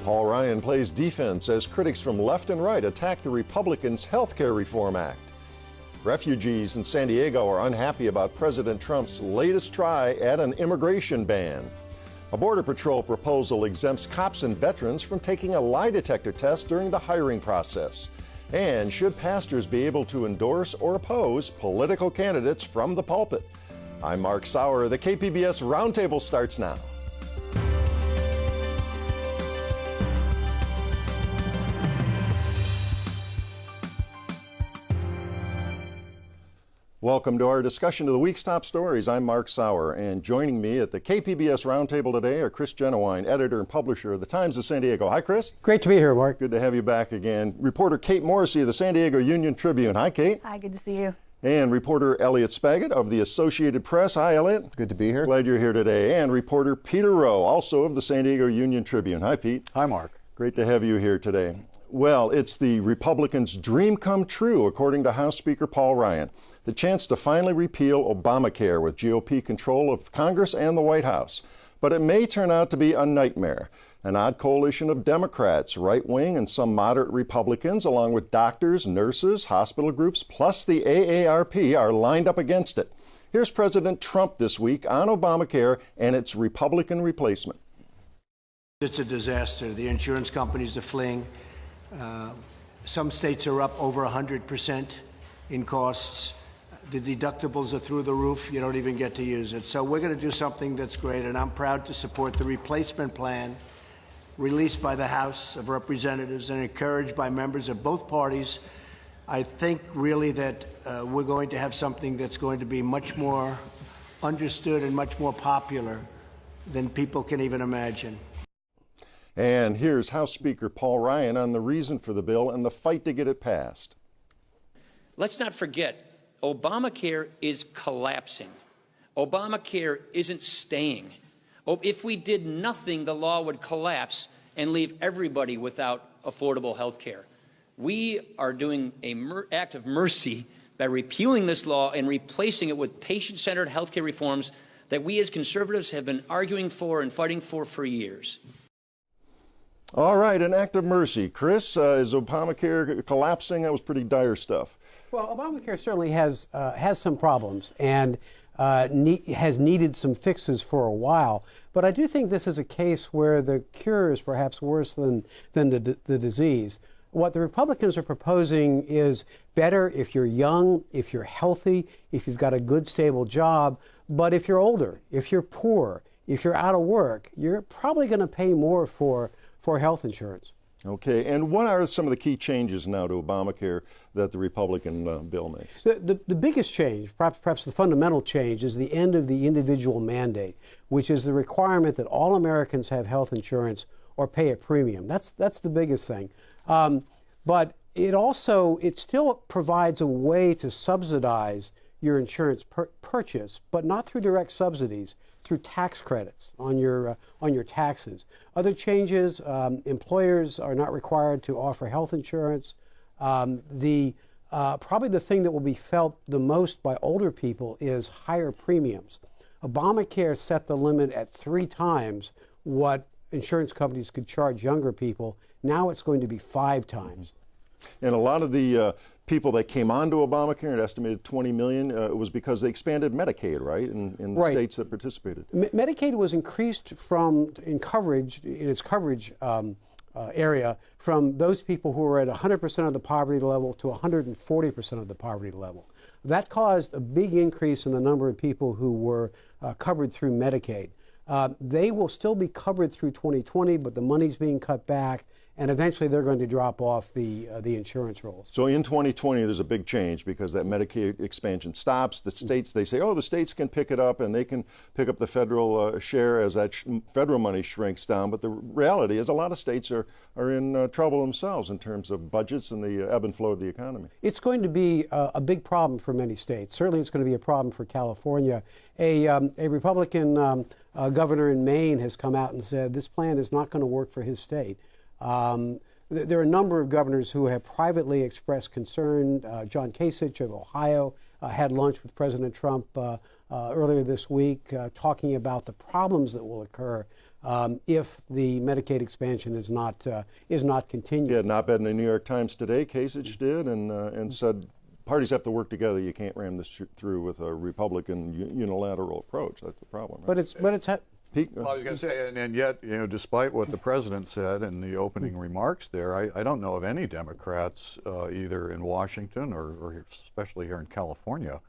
Paul Ryan plays defense as critics from left and right attack the Republicans' Health Care Reform Act. Refugees in San Diego are unhappy about President Trump's latest try at an immigration ban. A Border Patrol proposal exempts cops and veterans from taking a lie detector test during the hiring process. And should pastors be able to endorse or oppose political candidates from the pulpit? I'm Mark Sauer. The KPBS Roundtable starts now. Welcome to our discussion of the week's top stories. I'm Mark Sauer, and joining me at the KPBS Roundtable today are Chris Genowine, editor and publisher of the Times of San Diego. Hi, Chris. Great to be here, Mark. Good to have you back again. Reporter Kate Morrissey of the San Diego Union-Tribune. Hi, Kate. Hi, good to see you. And reporter Elliot Spagat of the Associated Press. Hi, Elliot. Good to be here. Glad you're here today. And reporter Peter Rowe, also of the San Diego Union-Tribune. Hi, Pete. Hi, Mark. Great to have you here today. Well, it's the Republicans' dream come true, according to House Speaker Paul Ryan. The chance to finally repeal Obamacare with GOP control of Congress and the White House. But it may turn out to be a nightmare. An odd coalition of Democrats, right-wing, and some moderate Republicans, along with doctors, nurses, hospital groups, plus the AARP, are lined up against it. Here's President Trump this week on Obamacare and its Republican replacement. It's a disaster. The insurance companies are fleeing. Some states are up over 100% in costs. The deductibles are through the roof. You don't even get to use it. So we're going to do something that's great, and I'm proud to support the replacement plan released by the House of Representatives and encouraged by members of both parties. I think really that we're going to have something that's going to be much more understood and much more popular than people can even imagine. And here's House Speaker Paul Ryan on the reason for the bill and the fight to get it passed. Let's not forget, Obamacare is collapsing. Obamacare isn't staying. If we did nothing, the law would collapse and leave everybody without affordable health care. We are doing an act of mercy by repealing this law and replacing it with patient-centered health care reforms that we as conservatives have been arguing for and fighting for years. All right, an act of mercy. Chris, is Obamacare collapsing? That was pretty dire stuff. Well, Obamacare certainly has some problems and has needed some fixes for a while. But I do think this is a case where the cure is perhaps worse than the disease. What the Republicans are proposing is better if you're young, if you're healthy, if you've got a good, stable job. But if you're older, if you're poor, if you're out of work, you're probably going to pay more for health insurance. Okay, and what are some of the key changes now to Obamacare that the Republican bill makes? The biggest change, perhaps the fundamental change, is the end of the individual mandate, which is the requirement that all Americans have health insurance or pay a premium. That's the biggest thing. But it still provides a way to subsidize your insurance purchase, but not through direct subsidies, through tax credits on your taxes. Other changes: employers are not required to offer health insurance. Probably the thing that will be felt the most by older people is higher premiums. Obamacare set the limit at 3 times what insurance companies could charge younger people. Now it's going to be 5 times. And a lot of the people that came onto Obamacare, an estimated 20 million, was because they expanded Medicaid, right, in the states that participated. Medicaid was increased in its coverage area from those people who were at 100% of the poverty level to 140% of the poverty level. That caused a big increase in the number of people who were covered through Medicaid. They will still be covered through 2020, but the money's being cut back, and eventually they're going to drop off the insurance rolls. So in 2020, there's a big change because that Medicaid expansion stops. The states, they say, oh, the states can pick it up and they can pick up the federal share as that federal money shrinks down. But the reality is a lot of states are in trouble themselves in terms of budgets and the ebb and flow of the economy. It's going to be a big problem for many states. Certainly it's going to be a problem for California. A Republican governor in Maine has come out and said this plan is not going to work for his state. There are a number of governors who have privately expressed concern. John Kasich of Ohio had lunch with President Trump earlier this week, talking about the problems that will occur if the Medicaid expansion is not continued. Yeah, an op-ed in the New York Times today, Kasich did, and said parties have to work together. You can't ram this through with a Republican unilateral approach. That's the problem. Right? But it's Pete, well, I was going to say, and yet, despite what the president said in the opening remarks there, I don't know of any Democrats, either in Washington or especially here in California,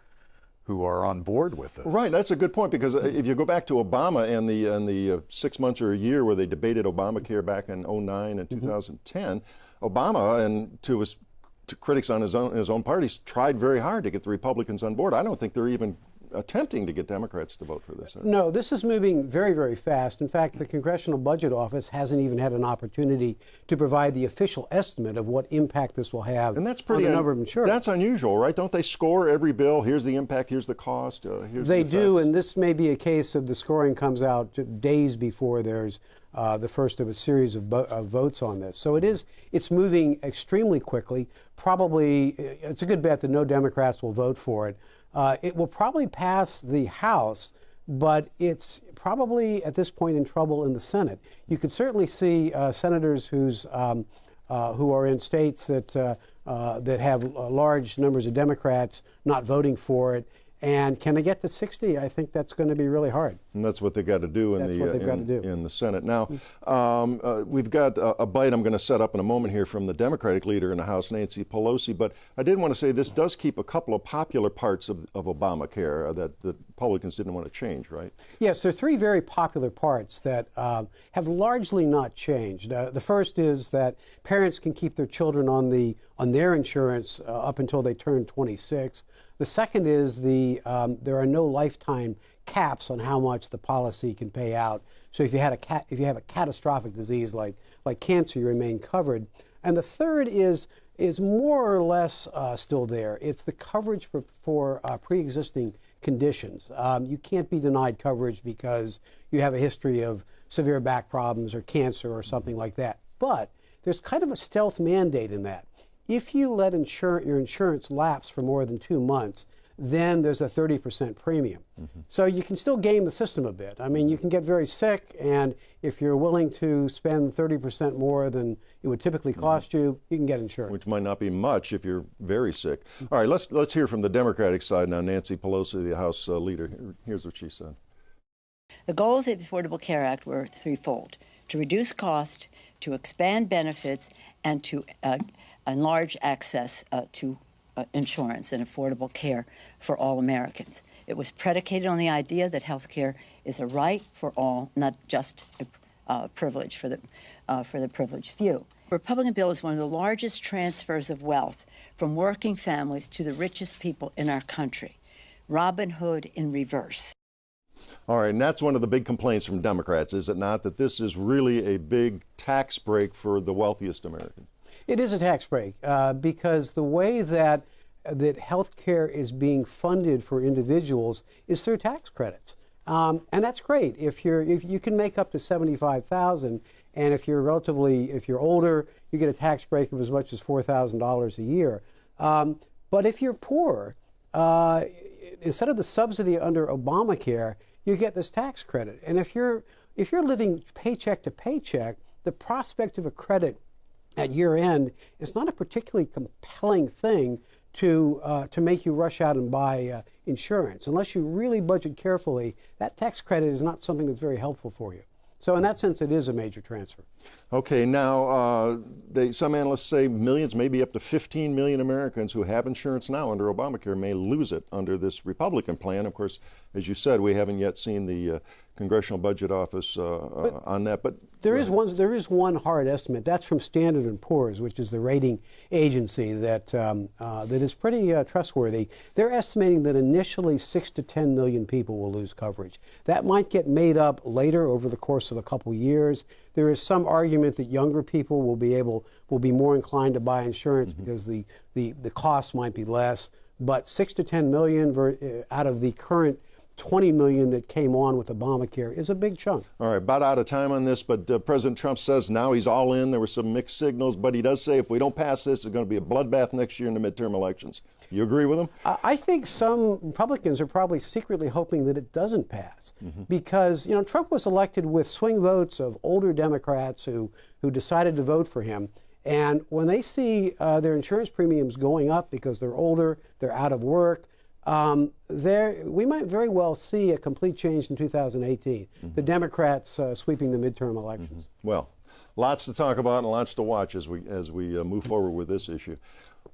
who are on board with it. Right, that's a good point, because if you go back to Obama and the 6 months or a year where they debated Obamacare back in 2009 and 2010, Obama, and to critics on his own party, tried very hard to get the Republicans on board. I don't think they're even attempting to get Democrats to vote for this. No, this is moving very, very fast. In fact, the Congressional Budget Office hasn't even had an opportunity to provide the official estimate of what impact this will have and that's pretty on the number of insurers. That's unusual, right? Don't they score every bill? Here's the impact, here's the cost, here's They the do, effects. and this may be a case of the scoring comes out days before there's the first of a series of votes on this. So it's moving extremely quickly. Probably, it's a good bet that no Democrats will vote for it. It will probably pass the House, but it's probably at this point in trouble in the Senate. You could certainly see senators who are in states that have large numbers of Democrats not voting for it. And can they get to 60? I think that's going to be really hard. And that's what they've got to do in the Senate. Now, we've got a bite I'm going to set up in a moment here from the Democratic leader in the House, Nancy Pelosi. But I did want to say this does keep a couple of popular parts of Obamacare that the Republicans didn't want to change, right? Yes, there are three very popular parts that have largely not changed. The first is that parents can keep their children on their insurance up until they turn 26. The second is there are no lifetime caps on how much the policy can pay out. So if you have a catastrophic disease like cancer, you remain covered. And the third is more or less still there. It's the coverage for pre-existing conditions. You can't be denied coverage because you have a history of severe back problems or cancer or something like that. But there's kind of a stealth mandate in that. If you let your insurance lapse for more than 2 months, then there's a 30% premium. So you can still game the system a bit. I mean, you can get very sick, and if you're willing to spend 30% more than it would typically cost you, you can get insurance. Which might not be much if you're very sick. All right, let's hear from the Democratic side now. Nancy Pelosi, the House leader. Here's what she said. The goals of the Affordable Care Act were threefold: to reduce cost, to expand benefits, and to enlarge access to insurance and affordable care for all Americans. It was predicated on the idea that health care is a right for all, not just a privilege for the privileged few. The Republican bill is one of the largest transfers of wealth from working families to the richest people in our country. Robin Hood in reverse. All right, and that's one of the big complaints from Democrats, is it not, that this is really a big tax break for the wealthiest Americans? It is a tax break because the way that health care is being funded for individuals is through tax credits. And that's great if you can make up to $75,000, and if you're older, you get a tax break of as much as $4,000 a year. But if you're poor, instead of the subsidy under Obamacare, you get this tax credit. And if you're living paycheck to paycheck, the prospect of a credit at year end is not a particularly compelling thing to make you rush out and buy insurance. Unless you really budget carefully, that tax credit is not something that's very helpful for you. So in that sense, it is a major transfer. Okay, now some analysts say millions, maybe up to 15 million Americans who have insurance now under Obamacare may lose it under this Republican plan. Of course, as you said, we haven't yet seen the Congressional Budget Office on that. But there is one hard estimate. That's from Standard & Poor's, which is the rating agency that is pretty trustworthy. They're estimating that initially 6 to 10 million people will lose coverage. That might get made up later over the course of a couple years. There is some argument that younger people will be more inclined to buy insurance because the cost might be less. But 6 to 10 million out of the current 20 million that came on with Obamacare is a big chunk. All right, about out of time on this, but President Trump says now he's all in. There were some mixed signals, but he does say if we don't pass this, it's going to be a bloodbath next year in the midterm elections. You agree with him? I think some Republicans are probably secretly hoping that it doesn't pass because, you know, Trump was elected with swing votes of older Democrats who decided to vote for him. And when they see their insurance premiums going up because they're older, they're out of work, we might very well see a complete change in 2018. The Democrats sweeping the midterm elections. Well, lots to talk about and lots to watch as we move forward with this issue.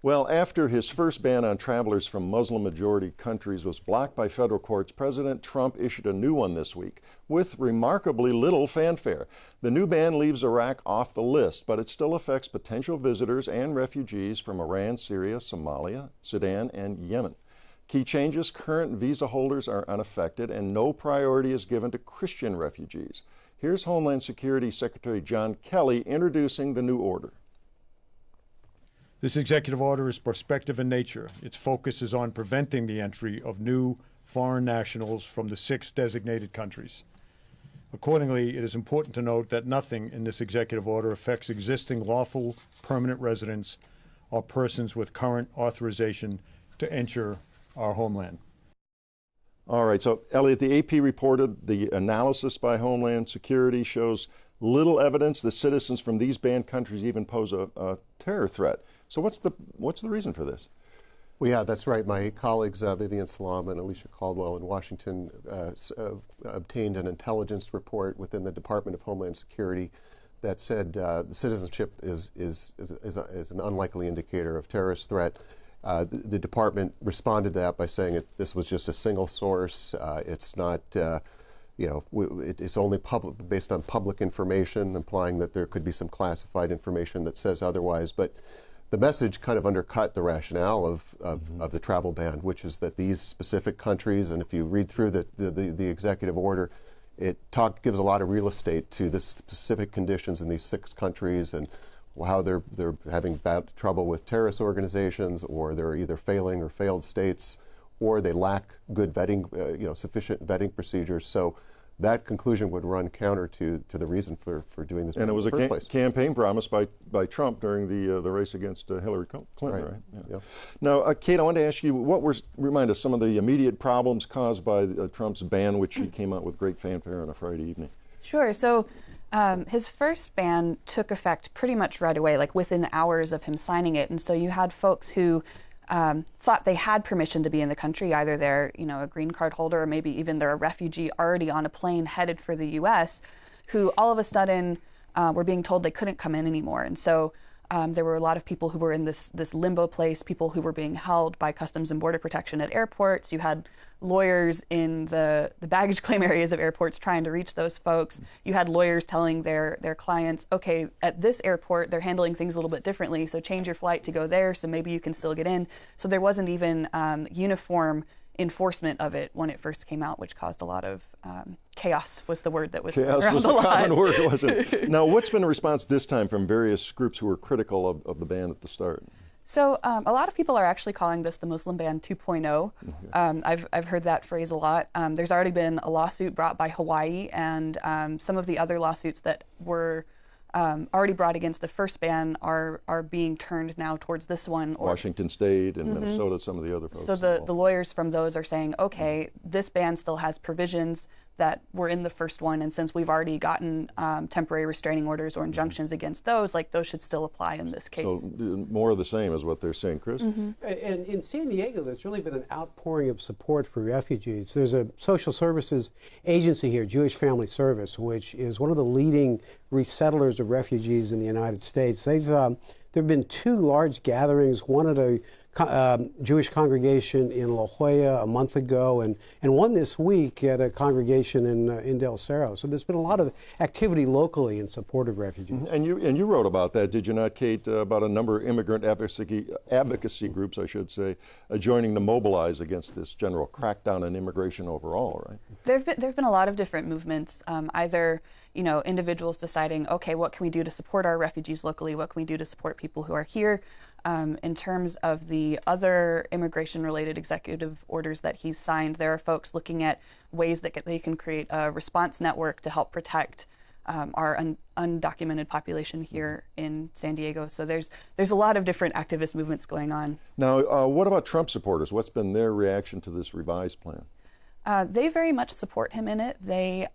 Well, after his first ban on travelers from Muslim-majority countries was blocked by federal courts, President Trump issued a new one this week with remarkably little fanfare. The new ban leaves Iraq off the list, but it still affects potential visitors and refugees from Iran, Syria, Somalia, Sudan, and Yemen. Key changes: current visa holders are unaffected and no priority is given to Christian refugees. Here's Homeland Security Secretary John Kelly introducing the new order. This executive order is prospective in nature. Its focus is on preventing the entry of new foreign nationals from the 6 designated countries. Accordingly, it is important to note that nothing in this executive order affects existing lawful permanent residents or persons with current authorization to enter our homeland. All right, so Elliot, the AP reported the analysis by Homeland Security shows little evidence that citizens from these banned countries even pose a terror threat. So what's the reason for this? Well, yeah, that's right. My colleagues Vivian Salam and Alicia Caldwell in Washington obtained an intelligence report within the Department of Homeland Security that said citizenship is an unlikely indicator of terrorist threat. The department responded to that by saying this was just a single source. It's not, it's only based on public information, implying that there could be some classified information that says otherwise. But the message kind of undercut the rationale of the travel ban, which is that these specific countries, and if you read through the executive order, it gives a lot of real estate to the specific conditions in these 6 countries and how they're having bad trouble with terrorist organizations, or they're either failing or failed states, or they lack good vetting, sufficient vetting procedures. So that conclusion would run counter to the reason for doing this. And it was in the first place. Campaign promise by Trump during the race against Hillary Clinton, right? Yeah. Yeah. Now, Kate, I wanted to ask you, remind us some of the immediate problems caused by Trump's ban, which he came out with great fanfare on a Friday evening. Sure. So his first ban took effect pretty much right away, like within hours of him signing it. And so you had folks who thought they had permission to be in the country, either they're, a green card holder or maybe even they're a refugee already on a plane headed for the U.S., who all of a sudden were being told they couldn't come in anymore. And so there were a lot of people who were in this limbo place, people who were being held by Customs and Border Protection at airports. You had lawyers in the baggage claim areas of airports trying to reach those folks. You had lawyers telling their clients, okay, at this airport, they're handling things a little bit differently, so change your flight to go there so maybe you can still get in. So there wasn't even uniform enforcement of it when it first came out, which caused a lot of chaos was the word that was chaos around was a a lot. common word, wasn't it? Now, what's been the response this time from various groups who were critical of the ban at the start? So a lot of people are actually calling this the Muslim ban 2.0. I've heard that phrase a lot. There's already been a lawsuit brought by Hawaii, and some of the other lawsuits that were already brought against the first ban are being turned now towards this one. Washington State and Minnesota, some of the other folks. So the lawyers from those are saying, okay, this ban still has provisions that were in the first one, and since we've already gotten temporary restraining orders or injunctions against those, those should still apply in this case. So more of the same is what they're saying, Chris? And in San Diego, there's really been an outpouring of support for refugees. There's a social services agency here, Jewish Family Service, which is one of the leading resettlers of refugees in the United States. There have been 2 large gatherings, one at a Jewish congregation in La Jolla a month ago, and one this week at a congregation in Del Cerro. So there's been a lot of activity locally in support of refugees. And you wrote about that, did you not, Kate? About a number of immigrant advocacy groups, I should say, joining to mobilize against this general crackdown on immigration overall, right? There've been a lot of different movements. Either individuals deciding, okay, what can we do to support our refugees locally? What can we do to support people who are here? In terms of the other immigration-related executive orders that he's signed, there are folks looking at ways that they can create a response network to help protect our undocumented population here in San Diego. So there's a lot of different activist movements going on. Now, what about Trump supporters? What's been their reaction to this revised plan? They very much support him in it. They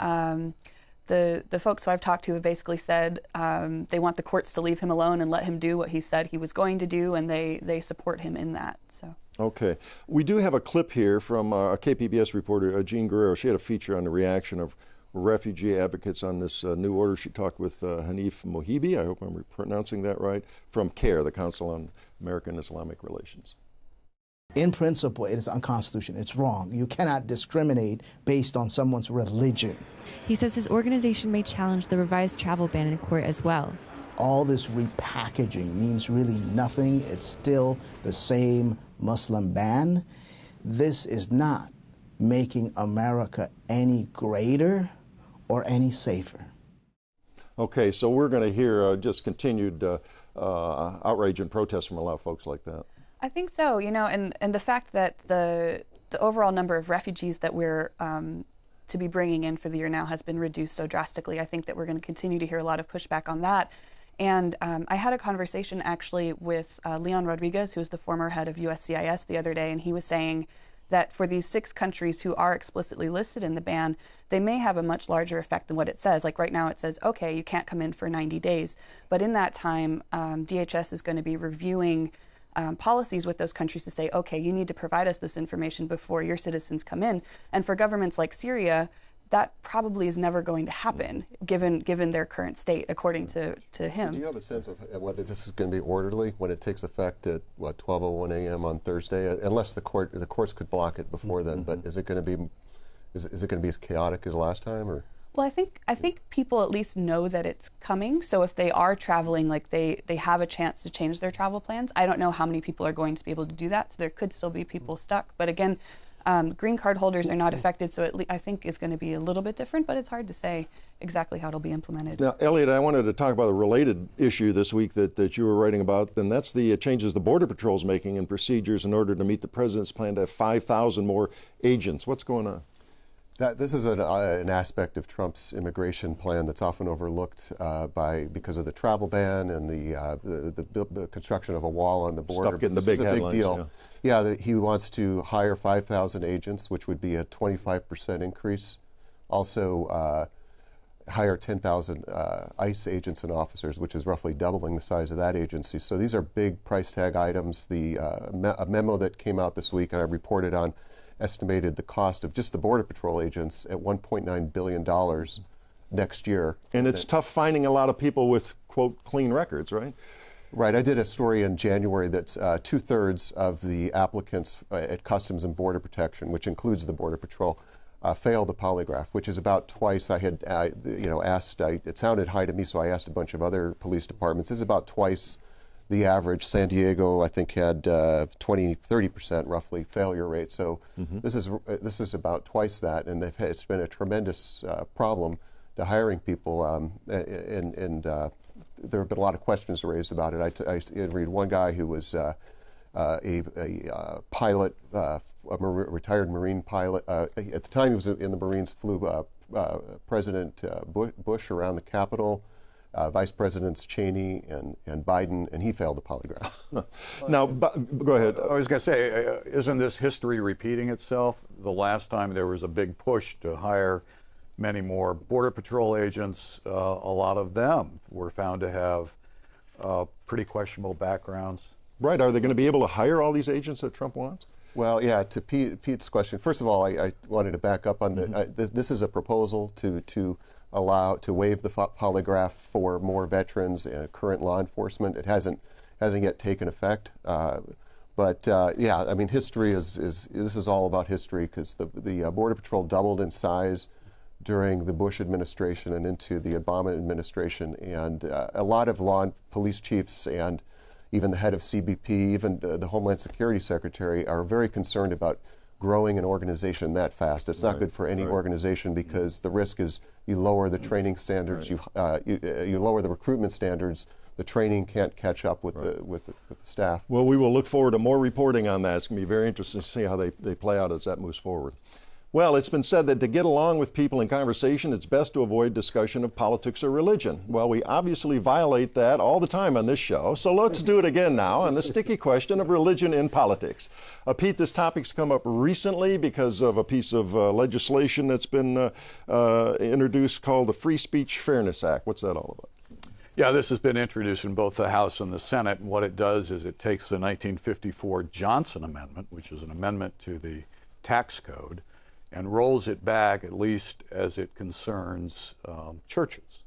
the folks who I've talked to have basically said they want the courts to leave him alone and let him do what he said he was going to do, and they support him in that. So. Okay. We do have a clip here from a KPBS reporter, Jean Guerrero. She had a feature on the reaction of refugee advocates on this new order. She talked with Hanif Mohibi, I hope I'm pronouncing that right, from CARE, the Council on American Islamic Relations. In principle, it is unconstitutional. It's wrong. You cannot discriminate based on someone's religion. He says his organization may challenge the revised travel ban in court as well. All this repackaging means really nothing. It's still the same Muslim ban. This is not making America any greater or any safer. Okay, so we're going to hear just continued outrage and protest from a lot of folks like that. I think so, and the fact that the overall number of refugees that we're to be bringing in for the year now has been reduced so drastically. I think that we're going to continue to hear a lot of pushback on that. And I had a conversation actually with Leon Rodriguez, who's the former head of USCIS, the other day, and he was saying that for these 6 countries who are explicitly listed in the ban, they may have a much larger effect than what it says. Like right now it says, okay, you can't come in for 90 days. But in that time, DHS is going to be reviewing policies with those countries to say, okay, you need to provide us this information before your citizens come in. And for governments like Syria, that probably is never going to happen, given their current state, according to him. So do you have a sense of whether this is going to be orderly when it takes effect at 12:01 a.m. on Thursday? Unless the courts could block it before then, but is it going to be is it going to be as chaotic as last time, or? Well, I think people at least know that it's coming. So if they are traveling, like they have a chance to change their travel plans. I don't know how many people are going to be able to do that. So there could still be people stuck. But again, green card holders are not affected. So I think it's going to be a little bit different, but it's hard to say exactly how it'll be implemented. Now, Elliot, I wanted to talk about a related issue this week that you were writing about, and that's the changes the Border Patrol is making in procedures in order to meet the president's plan to have 5,000 more agents. What's going on? This is an aspect of Trump's immigration plan that's often overlooked because of the travel ban and the construction of a wall on the border. Stuff getting the big headlines. Big deal. Yeah, he wants to hire 5,000 agents, which would be a 25% increase. Also, hire 10,000 ICE agents and officers, which is roughly doubling the size of that agency. So these are big price tag items. A memo that came out this week, and I reported on, estimated the cost of just the Border Patrol agents at $1.9 billion next year. And it's tough finding a lot of people with, quote, clean records, right? Right. I did a story in January that's 2/3 of the applicants at Customs and Border Protection, which includes the Border Patrol, failed the polygraph, which is about twice. I had, asked, it sounded high to me, so I asked a bunch of other police departments. It's about twice the average. San Diego, I think, had 30% roughly failure rate. So this is about twice that, and it's been a tremendous problem to hiring people. And there have been a lot of questions raised about it. I read one guy who was a pilot, a retired Marine pilot. At the time he was in the Marines, flew President Bush around the Capitol. Vice Presidents Cheney and Biden, and he failed the polygraph. Now, go ahead. I was going to say, isn't this history repeating itself? The last time there was a big push to hire many more Border Patrol agents, a lot of them were found to have pretty questionable backgrounds. Right. Are they going to be able to hire all these agents that Trump wants? Well, yeah, to Pete's question, first of all, I wanted to back up on this is a proposal to waive the polygraph for more veterans and current law enforcement. It hasn't yet taken effect. But yeah, I mean, history this is all about history, because the Border Patrol doubled in size during the Bush administration and into the Obama administration, and a lot of police chiefs and even the head of CBP, even the Homeland Security Secretary, are very concerned about growing an organization that fast. It's not good for any organization, because the risk is you lower the training standards, you lower the recruitment standards, the training can't catch up with the staff. Well, we will look forward to more reporting on that. It's going to be very interesting to see how they play out as that moves forward. Well, it's been said that to get along with people in conversation, it's best to avoid discussion of politics or religion. Well, we obviously violate that all the time on this show, so let's do it again now on the sticky question of religion in politics. Pete, this topic's come up recently because of a piece of legislation that's been introduced called the Free Speech Fairness Act. What's that all about? Yeah, this has been introduced in both the House and the Senate, and what it does is it takes the 1954 Johnson Amendment, which is an amendment to the tax code, and rolls it back, at least as it concerns churches.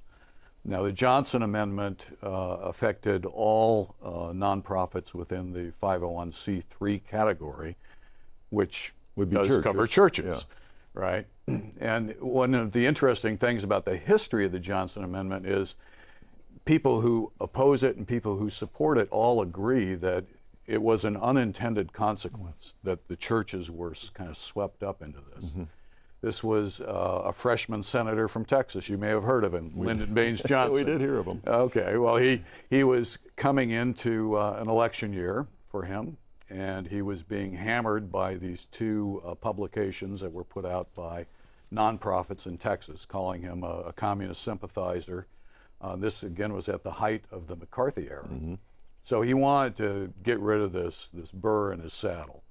Now, the Johnson Amendment affected all nonprofits within the 501c3 category, which does cover churches, right? And one of the interesting things about the history of the Johnson Amendment is people who oppose it and people who support it all agree that it was an unintended consequence that the churches were kind of swept up into this. This was a freshman senator from Texas. You may have heard of him, Lyndon Baines Johnson. We did hear of him. Okay, well, he was coming into an election year for him, and he was being hammered by these two publications that were put out by nonprofits in Texas, calling him a communist sympathizer. This, again, was at the height of the McCarthy era. So he wanted to get rid of this burr in his saddle.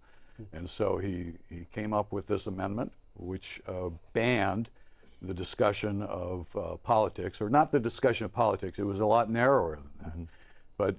And so he came up with this amendment, which banned the discussion of politics, or not the discussion of politics, it was a lot narrower than that. But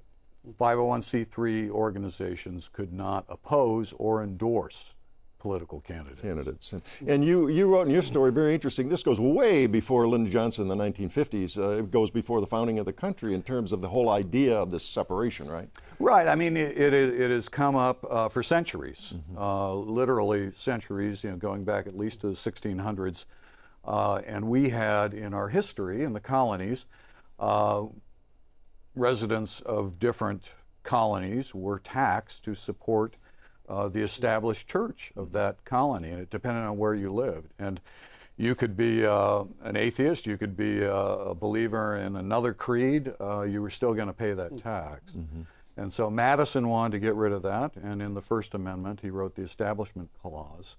501c3 organizations could not oppose or endorse political candidates. And you wrote in your story, very interesting, this goes way before Lyndon Johnson in the 1950s. It goes before the founding of the country in terms of the whole idea of this separation, right? Right. I mean, it has come up for centuries, literally centuries, going back at least to the 1600s. And we had in our history in the colonies, residents of different colonies were taxed to support the established church of that colony, and it depended on where you lived. And you could be an atheist, you could be a believer in another creed, you were still going to pay that tax. And so Madison wanted to get rid of that, and in the First Amendment he wrote the Establishment Clause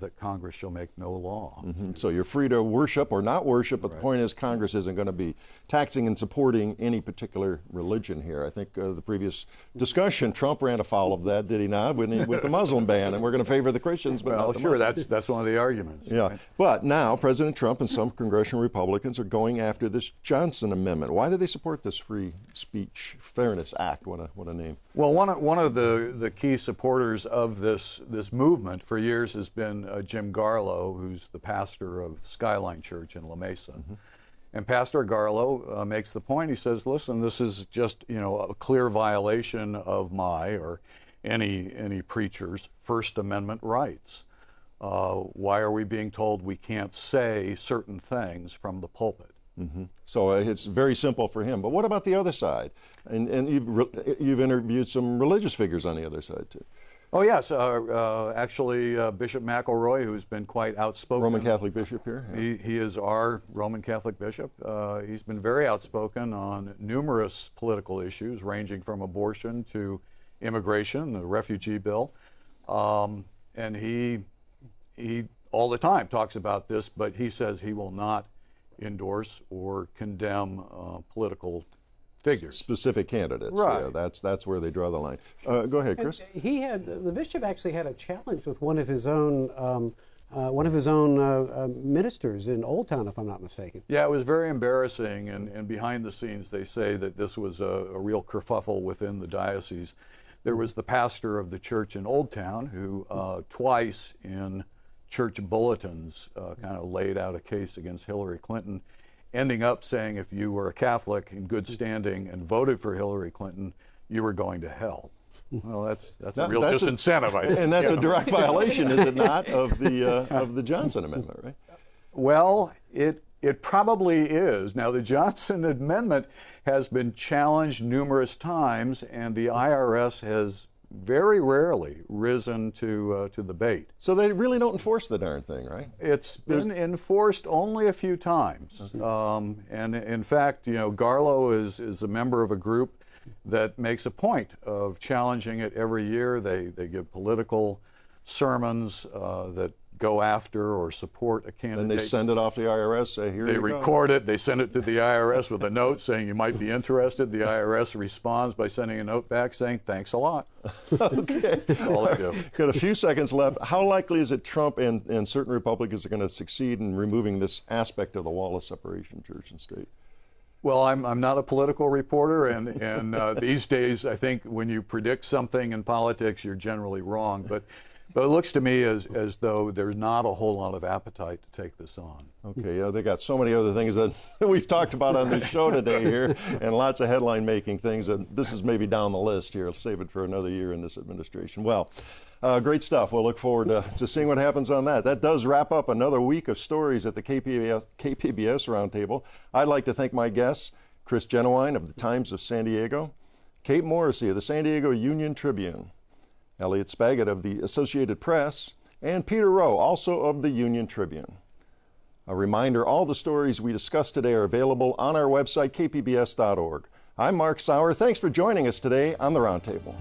that Congress shall make no law. So you're free to worship or not worship, but the point is Congress isn't going to be taxing and supporting any particular religion here. I think the previous discussion, Trump ran afoul of that, did he not, with the Muslim ban, and we're going to favor the Christians, but not the Muslims. That's one of the arguments. Yeah, right? But now President Trump and some congressional Republicans are going after this Johnson Amendment. Why do they support this Free Speech Fairness Act? What a name. Well, one of the key supporters of this movement for years has been Jim Garlow, who's the pastor of Skyline Church in La Mesa. And Pastor Garlow makes the point, he says, listen, this is just, a clear violation of my or any preacher's First Amendment rights. Why are we being told we can't say certain things from the pulpit? So it's very simple for him. But what about the other side? And you've interviewed some religious figures on the other side, too. Oh, yes. Actually, Bishop McElroy, who's been quite outspoken. Roman Catholic bishop here. Yeah. He is our Roman Catholic bishop. He's been very outspoken on numerous political issues, ranging from abortion to immigration, the refugee bill. And he all the time talks about this, but he says he will not endorse or condemn political figures. Specific candidates. Right. Yeah, that's where they draw the line. Go ahead, Chris. The bishop actually had a challenge with one of his own ministers in Old Town, if I'm not mistaken. Yeah, it was very embarrassing, and behind the scenes they say that this was a real kerfuffle within the diocese. There was the pastor of the church in Old Town who twice in church bulletins kind of laid out a case against Hillary Clinton, ending up saying if you were a Catholic in good standing and voted for Hillary Clinton, you were going to hell. Well, that's a real disincentive, I think. And that's a direct violation, is it not, of the Johnson Amendment, right? Well, it probably is. Now, the Johnson Amendment has been challenged numerous times, and the IRS has very rarely risen to the bait. So they really don't enforce the darn thing, right? It's been enforced only a few times. And in fact, Garlow is a member of a group that makes a point of challenging it every year. They give political sermons that go after or support a candidate. And they send it off to the IRS, say, here you go. They record it, they send it to the IRS with a note saying you might be interested. The IRS responds by sending a note back saying, thanks a lot. Okay. That's all they do. Got a few seconds left. How likely is it Trump and certain Republicans are going to succeed in removing this aspect of the wall of separation, church and state? Well, I'm not a political reporter, and these days I think when you predict something in politics, you're generally wrong. But it looks to me as though there's not a whole lot of appetite to take this on. Okay, yeah, they got so many other things that we've talked about on this show today here, and lots of headline-making things. And this is maybe down the list here. I'll save it for another year in this administration. Well, great stuff. We'll look forward to seeing what happens on that. That does wrap up another week of stories at the KPBS Roundtable. I'd like to thank my guests, Chris Genuine of the Times of San Diego, Kate Morrissey of the San Diego Union-Tribune, Elliot Spaggett of the Associated Press, and Peter Rowe, also of the Union-Tribune. A reminder, all the stories we discussed today are available on our website, kpbs.org. I'm Mark Sauer. Thanks for joining us today on the Roundtable.